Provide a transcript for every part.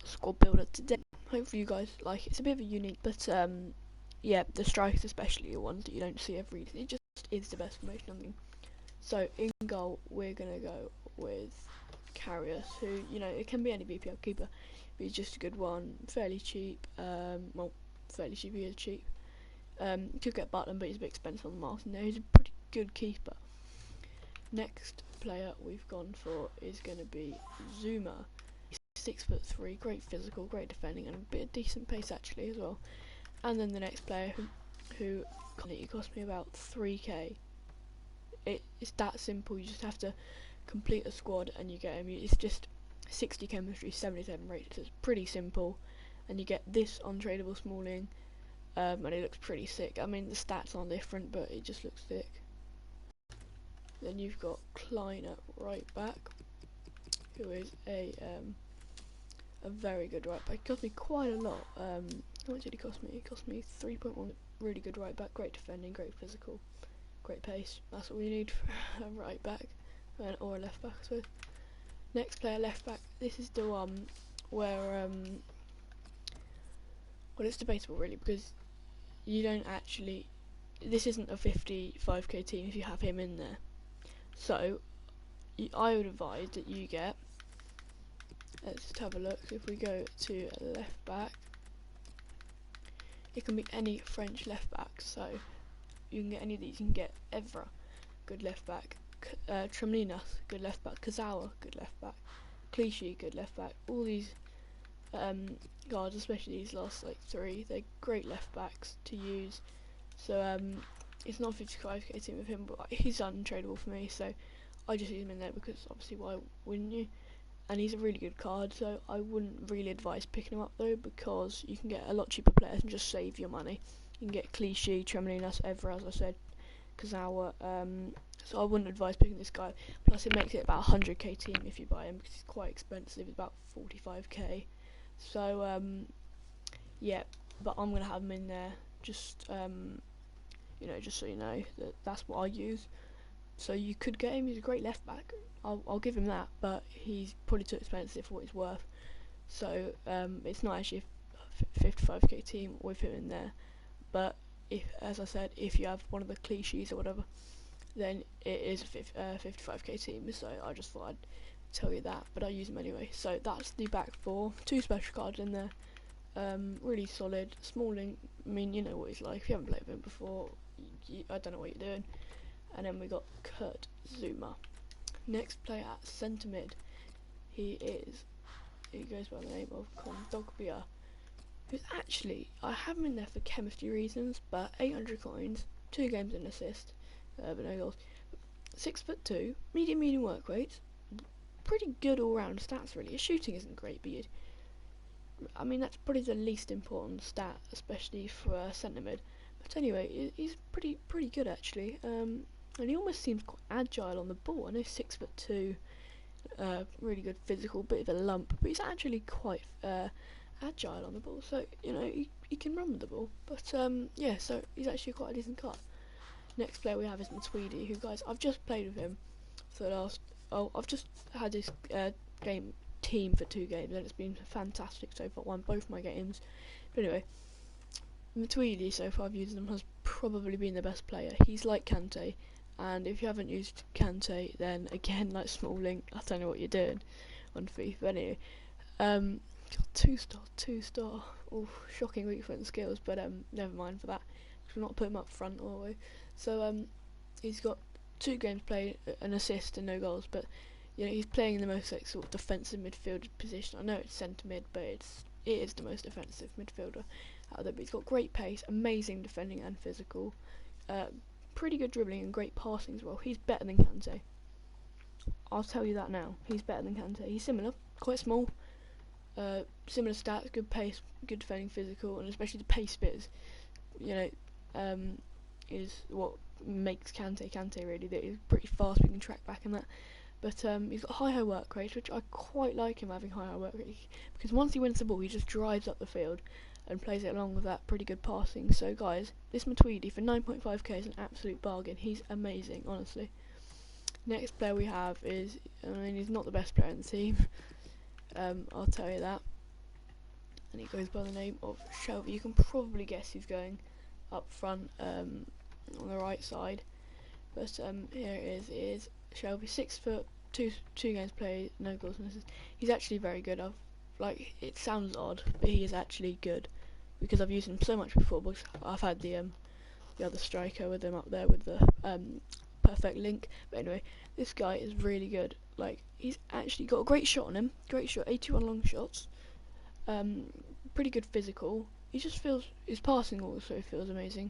squad builder today. Hopefully you guys like it. It's a bit of a unique, but yeah, the strikers especially are ones that you don't see every. It just is the best formation on the. So in goal, we're gonna go with Carrius, who it can be any BPL keeper, but he's just a good one, fairly cheap. Well, fairly cheap. He is cheap. You could get Button, but he's a bit expensive on the market. No, he's a pretty good keeper. Next player we've gone for is going to be Zuma. He's 6'3", great physical, great defending, and a bit of decent pace actually as well. And then the next player who cost me about 3k. It's that simple. You just have to complete a squad and you get him. It's just 60 chemistry, 77 rated. So it's pretty simple, and you get this untradeable Smalling. And it looks pretty sick. I mean, the stats aren't different, but it just looks sick. Then you've got Klein at right back, who is a very good right back. It cost me quite a lot. How much did he cost me? It cost me 3.1. Really good right back, great defending, great physical, great pace. That's what we need for a right back, or a left back, I suppose. Next player, left back. This is the one where well, it's debatable really, because you don't actually. This isn't a 55k team if you have him in there. So I would advise that you get. Let's just have a look. So if we go to left back, it can be any French left back. So you can get any of these. You can get Evra, good left back. Tremlinas, good left back. Kazawa, good left back. Clichy, good left back. All these guards, especially these last like 3, they're great left backs to use. So it's not a 55k team with him, but he's untradeable for me, so I just use him in there because obviously why wouldn't you? And he's a really good card, so I wouldn't really advise picking him up though, because you can get a lot cheaper players and just save your money. You can get Clichy, Tremolinas, Evra, as I said, Kazawa, so I wouldn't advise picking this guy. Plus it makes it about 100k team if you buy him, because he's quite expensive. It's about 45k. So yeah, but I'm gonna have him in there just just so you know that that's what I use. So you could get him. He's a great left back. I'll give him that, but he's probably too expensive for what he's worth. So it's not actually a 55k team with him in there. But if, as I said, if you have one of the cliches or whatever, then it is a 55k team. So I just thought I'd tell you that, but I use him anyway. So that's the back 4. 2 special cards in there. Really solid. Smalling, I mean, you know what he's like. If you haven't played with him before, I don't know what you're doing. And then we got Kurt Zuma. Next player at centre mid, he goes by the name of Kondogbia, who's actually, I have him in there for chemistry reasons, but 800 coins, 2 games and assist, but no goals. 6'2", medium work rate, pretty good all round stats really. His shooting isn't great, but I mean that's probably the least important stat, especially for centre mid. But anyway, he's pretty good actually. And he almost seems quite agile on the ball. I know 6'2", really good physical, bit of a lump, but he's actually quite agile on the ball. So he can run with the ball. But yeah, so he's actually quite a decent card. Next player we have is Matuidi, who, guys, I've just played with him for the last. I've just had this team for 2 games, and it's been fantastic so far. Won both my games. But anyway, Matuidi so far I've used him has probably been the best player. He's like Kante. And if you haven't used Kante, then again, like Smalling, I don't know what you're doing on FIFA. But anyway, 2-star. Oh, shocking weak foot and skills, but never mind for that. We'll not put him up front all the way. So he's got 2 games played, an assist and no goals. But he's playing in the most like sort of defensive midfield position. I know it's centre mid, but it is the most defensive midfielder out there. But he's got great pace, amazing defending and physical. Pretty good dribbling and great passing as well. He's better than Kante. I'll tell you that now. He's better than Kante. He's similar, quite small, similar stats, good pace, good defending, physical, and especially the pace bit is what makes Kante really. That he's pretty fast, we can track back and that. But he's got high work rate, which I quite like him having high work rate, because once he wins the ball, he just drives up the field and plays it along with that pretty good passing. So guys, this Matuidi for 9.5k is an absolute bargain. He's amazing, honestly. Next player we have is, I mean, he's not the best player in the team. I'll tell you that. and he goes by the name of Shelby. You can probably guess who's going up front on the right side, but here it is Shelby, 6 foot, two games played, no goals and assists. He's actually very good. It sounds odd, but he is actually good because I've used him so much before. Because I've had the other striker with him up there with the perfect link. But anyway, this guy is really good. Like, he's actually got a great shot on him. Great shot, 81 long shots. Pretty good physical. He just feels, his passing also feels amazing.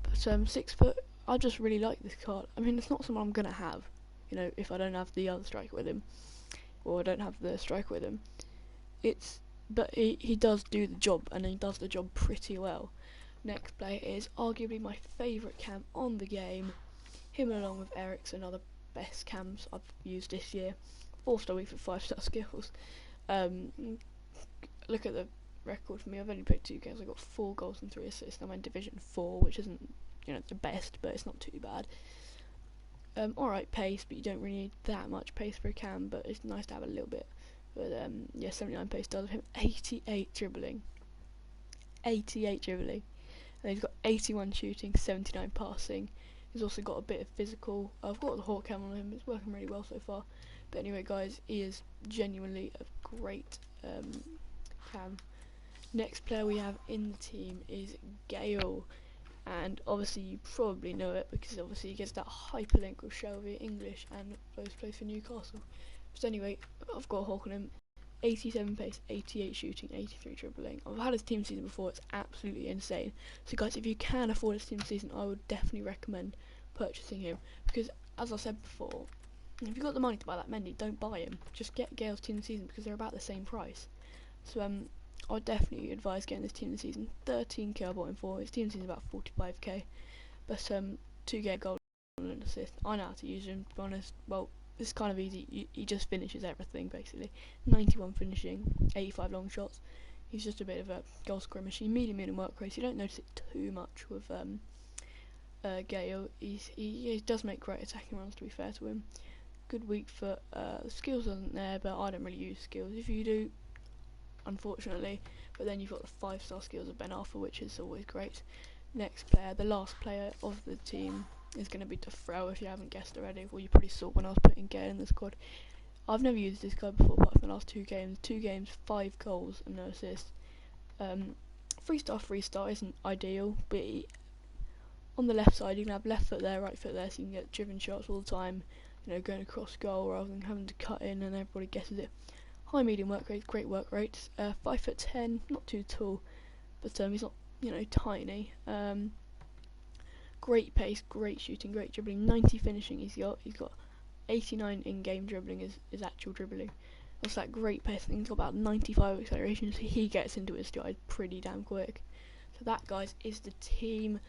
But 6 foot, I just really like this card. I mean, it's not someone I'm gonna have, you know, if I don't have the other striker with him, or I don't have the striker with him. But he does do the job, and he does the job pretty well. Next player is arguably my favourite cam on the game. Him along with Eric's another best cams I've used this year. 4-star week for 5-star skills. Look at the record for me. I've only played 2 games. I got 4 goals and 3 assists. I'm in Division 4, which isn't, you know, the best, but it's not too bad. Alright pace, but you don't really need that much pace for a cam, but it's nice to have a little bit. But yeah, 79 pace does him. 88 dribbling. 88 dribbling. And he's got 81 shooting, 79 passing. He's also got a bit of physical. I've got the Hawk cam on him. It's working really well so far. But anyway, guys, he is genuinely a great cam. Next player we have in the team is Gale. And obviously you probably know it because obviously he gets that hyperlink with Shelby English and both plays for Newcastle. But anyway, I've got a Hawk on him. 87 pace, 88 shooting, 83 dribbling. I've had his team season before, it's absolutely insane. So guys, if you can afford his team season, I would definitely recommend purchasing him. Because, as I said before, if you've got the money to buy that Mendy, don't buy him. Just get Gale's team season because they're about the same price. So I would definitely advise getting this team this season. 13k I bought him for, his team season is about 45k. But to get a goal and an assist, I know how to use him, to be honest. Well, it's kind of easy. He just finishes everything basically. 91 finishing, 85 long shots. He's just a bit of a goal scoring machine. Medium in work rate. You don't notice it too much with Gale. He does make great attacking runs, to be fair to him. Good weak foot. Skills aren't there, but I don't really use skills. If you do, unfortunately. But then you've got the 5-star skills of Ben Arthur, which is always great. Next player, the last player of the team, is going to be Defrel, if you haven't guessed already. Well, you probably saw when I was putting Gale in the squad. I've never used this guy before, apart from the last 2 games. 2 games, 5 goals and no assists. 3-star isn't ideal, but on the left side you can have left foot there, right foot there, so you can get driven shots all the time. You know, going across goal rather than having to cut in and everybody guesses it. High medium work rate, great work rate. 5'10", not too tall, but he's not, you know, tiny. Great pace, great shooting, great dribbling. 90 finishing he's got 89 in-game dribbling is actual dribbling. That's that great pace. He's got about 95 acceleration, so he gets into his stride pretty damn quick. So that, guys, is the team.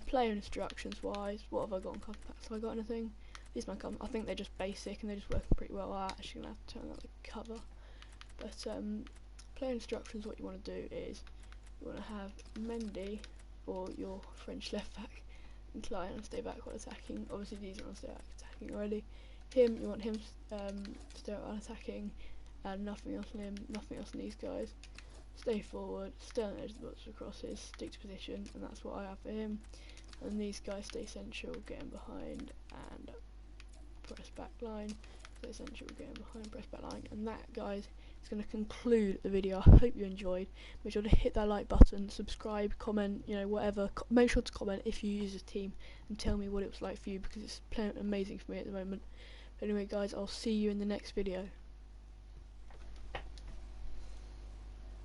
Player instructions wise, what have I got on cover packs? Have I got anything? These might come. I think they're just basic and they're just working pretty well. I'm actually gonna have to turn out the cover. But player instructions, what you want to do is you want to have Mendy for your French left back, and Klein on stay back while attacking. Obviously these are on stay back attacking already. You want him stay back while attacking, and nothing else on him, nothing else on these guys. Stay forward, stay on the edge of the box for crosses, stick to position, and that's what I have for him. And these guys stay central, get him behind, and press back line. Stay central, get him behind, press back line. And that, guys, is going to conclude the video. I hope you enjoyed. Make sure to hit that like button, subscribe, comment, you know, whatever. Make sure to comment if you use this team and tell me what it was like for you, because it's playing amazing for me at the moment. But anyway, guys, I'll see you in the next video.